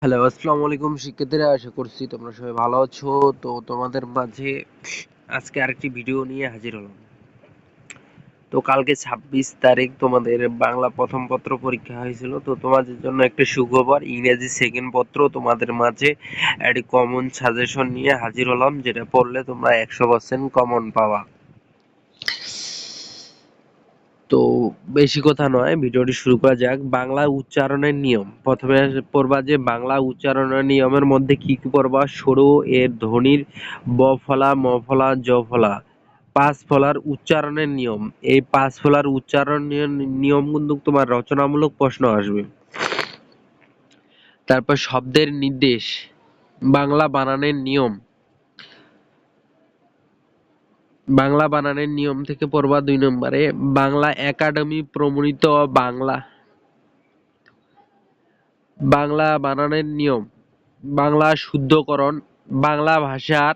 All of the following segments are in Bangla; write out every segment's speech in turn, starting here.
হ্যালো, আসসালামু আলাইকুম শিক্ষার্থীরা, আশা করছি তোমরা সবাই ভালো আছো। তো তোমাদের মাঝে আজকে আরেকটি ভিডিও নিয়ে হাজির হলাম। তো কালকে ২৬ তারিখ তোমাদের বাংলা প্রথম পত্র পরীক্ষা হয়েছিল। তো তোমাদের জন্য একটা সুখবর, ইংরেজি সেকেন্ড পত্র তোমাদের মাঝে একটি কমন সাজেশন নিয়ে হাজির হলাম, যেটা পড়লে তোমরা ১০০% কমন পাবা। তো বেশি কথা নয়, ভিডিওটি শুরু করা যাক। বাংলা উচ্চারণের নিয়ম। প্রথমে পড়বা যে বাংলা উচ্চারণের নিয়মের মধ্যে কি কি পড়বা। সরু এর ধ্বনির ব ফলা, ম ফলা, জ ফলা। পাঁচ ফলার উচ্চারণের নিয়ম। এই পাঁচ ফলার উচ্চারণের নিয়ম কিন্তু তোমার রচনামূলক প্রশ্ন আসবে। তারপর শব্দের নির্দেশ, বাংলা বানানের নিয়ম। বাংলা বানানের নিয়ম থেকে পড়বা ২ নম্বরে। বাংলা একাডেমি প্রমাণিত বাংলা বানানের নিয়ম, বাংলা শুদ্ধকরণ, বাংলা ভাষার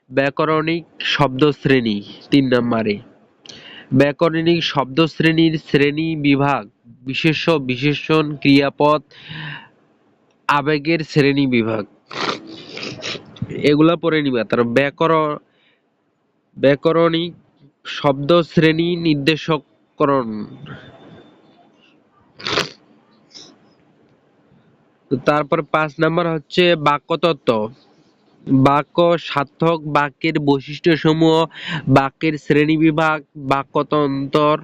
ব্যাকরণিক শব্দশ্রেণী ৩ নম্বরে। ব্যাকরণিক শব্দশ্রেণীর শ্রেণী বিভাগ, বিশেষ্য, বিশেষণ, ক্রিয়াপদ, আবেগের শ্রেণী বিভাগ, এগুলা পড়ে নিবা। তার ব্যাকরণিক শব্দশ্রেণী নির্দেশকরণ। তারপর ৫ নাম্বার হচ্ছে বাক্যতত্ত্ব। বাক্য, সার্থক বাক্যের বৈশিষ্ট্যসমূহ, বাক্যের শ্রেণীবিভাগ, বাক্যতন্ত্র।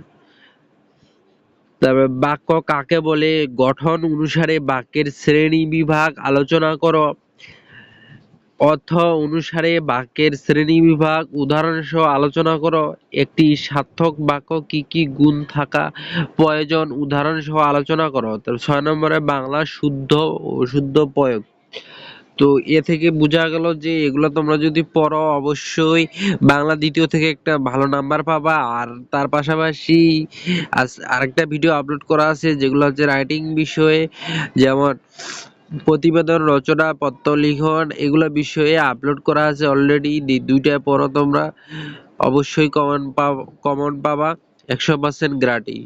তারপর বাক্য কাকে বলে, গঠন অনুসারে বাক্যের শ্রেণীবিভাগ আলোচনা করো। অর্থ অনুসারে বাক্যের শ্রেণীবিভাগ উদাহরণসহ আলোচনা করো। একটি সার্থক বাক্য কি কি গুণ থাকা প্রয়োজন উদাহরণসহ আলোচনা করো। ৬ নম্বরে বাংলা শুদ্ধ ও অশুদ্ধ প্রয়োগ। তো এ থেকে বোঝা গেল যে এগুলো তোমরা যদি পড়ো অবশ্যই বাংলা দ্বিতীয় থেকে একটা ভালো নাম্বার পাবা। আর তার পাশাপাশি আরেকটা ভিডিও আপলোড করা আছে যেগুলো হচ্ছে রাইটিং বিষয়ে, যেমন প্রতিবেদন রচনা, পত্র লিখন, এগুলো বিষয়ে আপলোড করা আছে অলরেডি। দুইটা পড়ো তোমরা, অবশ্যই কমন পাবা, ১০০% গ্যারান্টি।